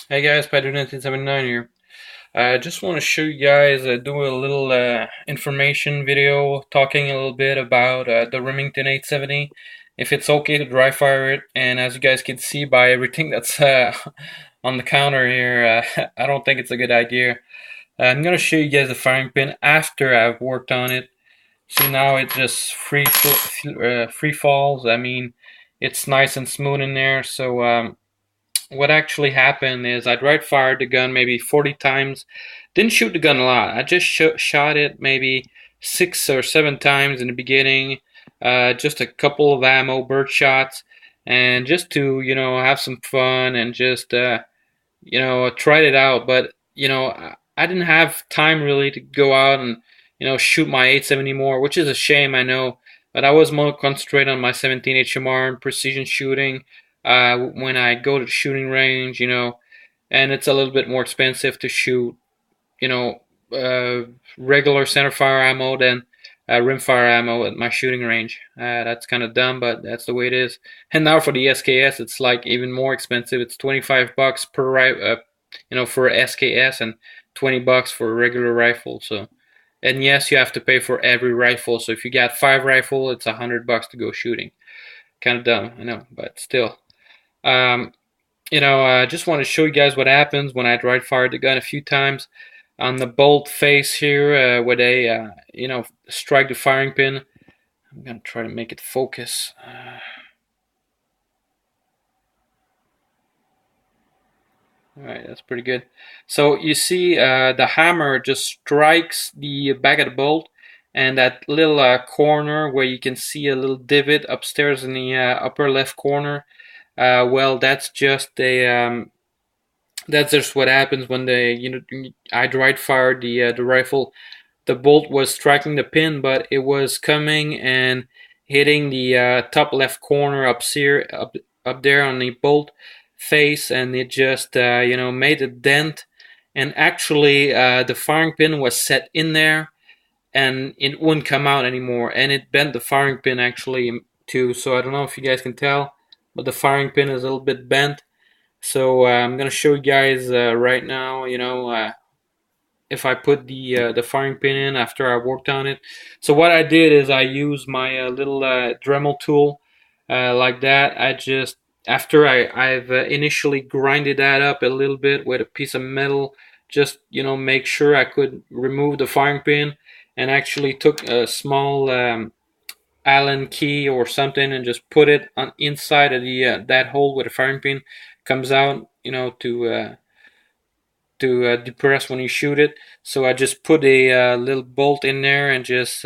Hey guys, Python1979 here. I just want to show you guys, do a little information video talking a little bit about the Remington 870, if it's okay to dry fire it. And as you guys can see by everything that's on the counter here, I don't think it's a good idea. I'm going to show you guys the firing pin after I've worked on it. See, now it just free falls. I mean, it's nice and smooth in there. So what actually happened is I dry fired the gun maybe 40 times. Didn't shoot the gun a lot. I just shot it maybe 6 or 7 times in the beginning. Just a couple of ammo, bird shots, and just to have some fun and just tried it out. But I didn't have time really to go out and shoot my 870 more, which is a shame, I know. But I was more concentrated on my 17 HMR and precision shooting. When I go to the shooting range, and it's a little bit more expensive to shoot, you know, uh, regular centerfire ammo than rimfire ammo at my shooting range. That's kind of dumb, but that's the way it is. And now for the SKS, it's like even more expensive. It's $25 per for SKS and $20 for a regular rifle. So, and yes, you have to pay for every rifle. So if you got 5 rifle, it's $100 to go shooting. Kind of dumb, I know, but still. Um, I just want to show you guys what happens when I dry fired the gun a few times on the bolt face here, where they, strike the firing pin. I'm gonna try to make it focus. All right, that's pretty good. So you see, the hammer just strikes the back of the bolt, and that little corner where you can see a little divot upstairs in the upper left corner. Well, that's just what happens when I dry fired the rifle. The bolt was striking the pin, but it was coming and hitting the top left corner up there on the bolt face, and it just made a dent. And actually, the firing pin was set in there, and it wouldn't come out anymore. And it bent the firing pin actually too. So I don't know if you guys can tell, but the firing pin is a little bit bent. So I'm gonna show you guys right now. If I put the firing pin in after I worked on it. So what I did is I used my little Dremel tool like that. I just after I've initially grinded that up a little bit with a piece of metal, just make sure I could remove the firing pin, and actually took a small Allen key or something and just put it on inside of the that hole where the firing pin comes out, to depress when you shoot it. So I just put a little bolt in there and just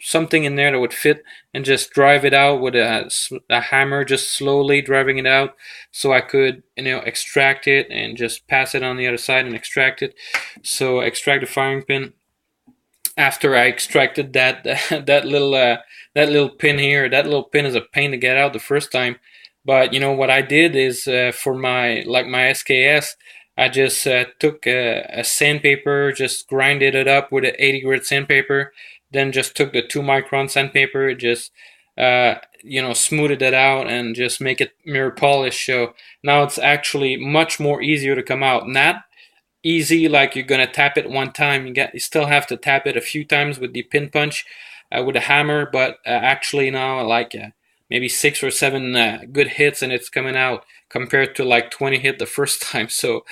something in there that would fit, and just drive it out with a hammer, just slowly driving it out, so I could extract it and just pass it on the other side and extract it. So extract the firing pin. After I extracted that that little pin here, that little pin is a pain to get out the first time. But what I did is for my SKS, I just took a sandpaper, just grinded it up with an 80 grit sandpaper, then just took the 2 micron sandpaper, just smoothed it out and just make it mirror polish. So now it's actually much more easier to come out. Not easy like you're gonna tap it one time. You still have to tap it a few times with the pin punch, with a hammer. But actually now, like maybe 6 or 7 good hits and it's coming out, compared to like 20 hit the first time. So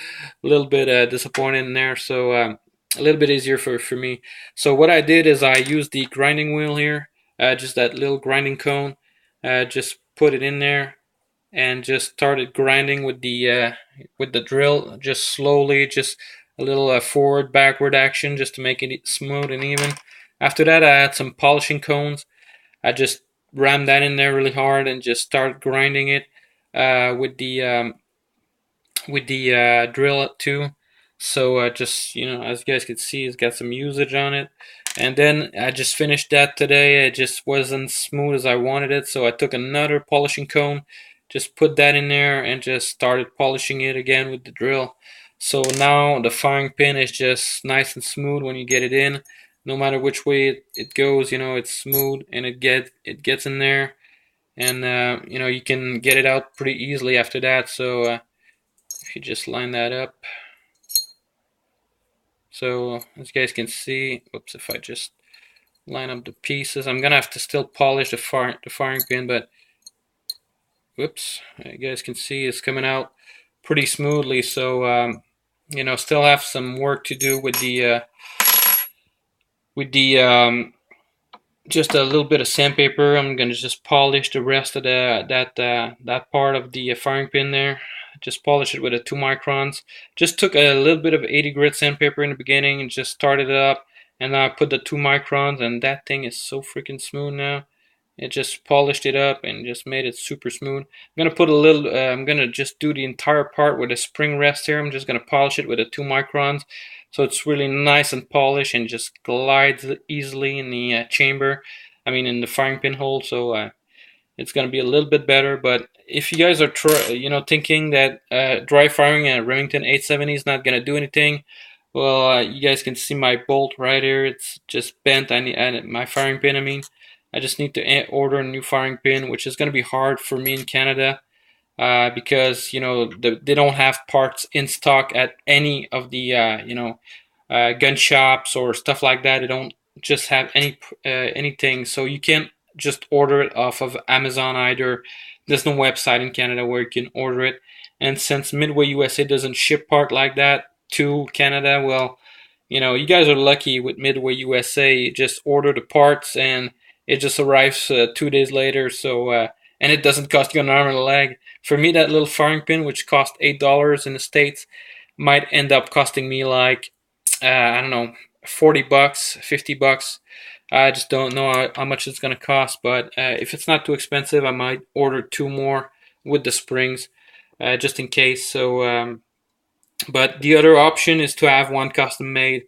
a little bit disappointed in there. So a little bit easier for me. So what I did is I used the grinding wheel here, just that little grinding cone, just put it in there and just started grinding with the drill, just slowly, just a little forward backward action, just to make it smooth and even. After that, I had some polishing cones. I just rammed that in there really hard and just started grinding it with the drill too. So just as you guys can see, it's got some usage on it. And then I just finished that today. It just wasn't smooth as I wanted it, so I took another polishing cone, just put that in there, and just started polishing it again with the drill. So now the firing pin is just nice and smooth when you get it in. No matter which way it goes, it's smooth, and it gets in there, and you can get it out pretty easily after that. So if you just line that up. So as you guys can see, whoops, if I just line up the pieces, I'm gonna have to still polish the firing pin, but whoops, you guys can see it's coming out pretty smoothly. So you know, still have some work to do with the just a little bit of sandpaper. I'm gonna just polish the rest of that part of the firing pin there. Just polish it with a 2 microns. Just took a little bit of 80 grit sandpaper in the beginning and just started it up, and then I put the 2 microns, and that thing is so freaking smooth now. It just polished it up and just made it super smooth. I'm gonna put a little. I'm gonna just do the entire part with a spring rest here. I'm just gonna polish it with a 2 microns, so it's really nice and polished and just glides easily in the chamber. I mean, in the firing pin hole. So it's gonna be a little bit better. But if you guys are thinking that dry firing a Remington 870 is not gonna do anything, well, you guys can see my bolt right here. It's just bent. I need my firing pin. I mean, I just need to order a new firing pin, which is going to be hard for me in Canada because they don't have parts in stock at any of the gun shops or stuff like that. They don't just have anything, so you can't just order it off of Amazon either. There's no website in Canada where you can order it, and since Midway USA doesn't ship part like that to Canada, well, you guys are lucky with Midway USA. You just order the parts and it just arrives 2 days later. So and it doesn't cost you an arm and a leg. For me, that little firing pin, which cost $8 in the States, might end up costing me like I don't know, $40, $50. I just don't know how much it's gonna cost. But if it's not too expensive, I might order 2 more with the springs, just in case. So. But the other option is to have one custom made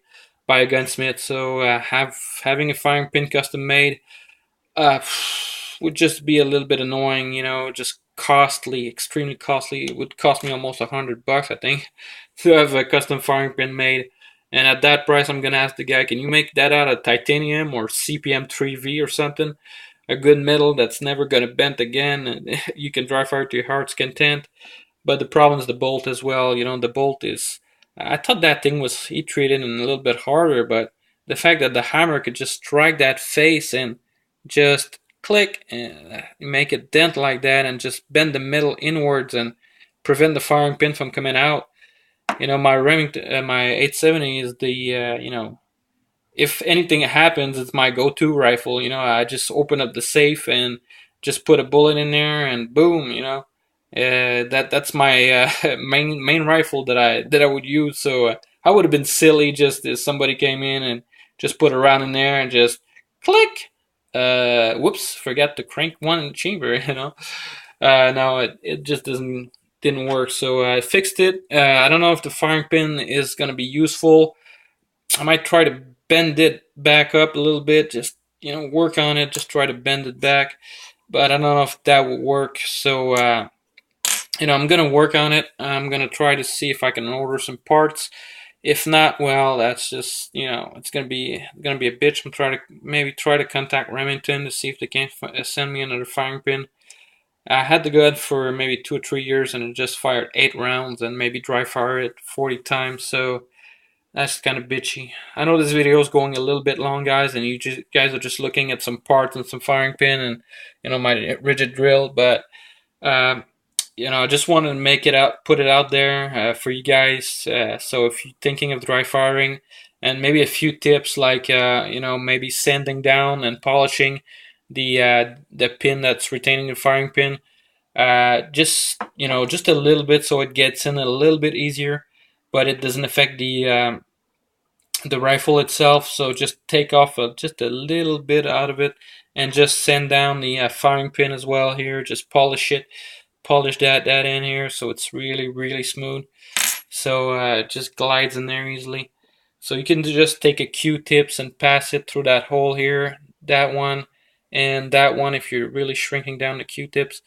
by a gunsmith. So having a firing pin custom made uh, would just be a little bit annoying, just costly, extremely costly. It would cost me almost $100, I think, to have a custom firing pin made. And at that price, I'm gonna ask the guy, can you make that out of titanium or CPM 3V or something? A good metal that's never gonna bend again, and you can dry fire to your heart's content. But the problem is the bolt as well. The bolt is. I thought that thing was heat treated and a little bit harder, but the fact that the hammer could just strike that face and just click and make a dent like that and just bend the metal inwards and prevent the firing pin from coming out. My Remington, my 870 is the if anything happens, it's my go-to rifle. I just open up the safe and just put a bullet in there, and boom. That's my main rifle that I would use. So I would have been silly just if somebody came in and just put a round in there and just click. Whoops, forgot to crank one in the chamber. No, it just didn't work. So I fixed it. I don't know if the firing pin is gonna be useful. I might try to bend it back up a little bit. Just work on it. Just try to bend it back. But I don't know if that will work. So. I'm gonna work on it. I'm gonna try to see if I can order some parts. If not, well, that's just it's gonna be a bitch. I'm trying to maybe try to contact Remington to see if they can send me another firing pin. I had the gun for maybe 2 or 3 years and it just fired 8 rounds and maybe dry fire it 40 times. So that's kind of bitchy. I know this video is going a little bit long, guys, and guys are just looking at some parts and some firing pin and my rigid drill, but. Um, I just wanted to put it out there for you guys. So if you're thinking of dry firing, and maybe a few tips like maybe sanding down and polishing the pin that's retaining the firing pin, just a little bit so it gets in a little bit easier, but it doesn't affect the rifle itself. So just take off just a little bit out of it, and just sand down the firing pin as well here. Just polish that in here so it's really really smooth, so it just glides in there easily. So you can just take a Q-tips and pass it through that hole here, that one and that one. If you're really shrinking down the Q-tips,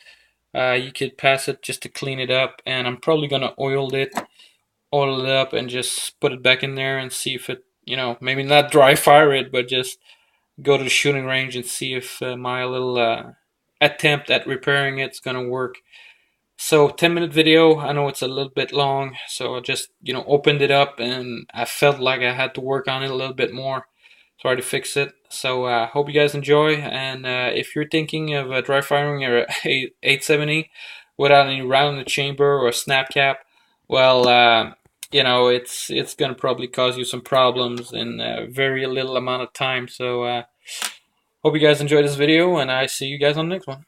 you could pass it just to clean it up, and I'm probably gonna oil it up and just put it back in there and see if it maybe not dry fire it, but just go to the shooting range and see if my little attempt at repairing it's gonna work. So 10-minute video, I know it's a little bit long, so I just, opened it up and I felt like I had to work on it a little bit more. Try to fix it. So hope you guys enjoy, and if you're thinking of dry firing your 870 without any round in the chamber or a snap cap, well, it's gonna probably cause you some problems in a very little amount of time. So hope you guys enjoy this video, and I see you guys on the next one.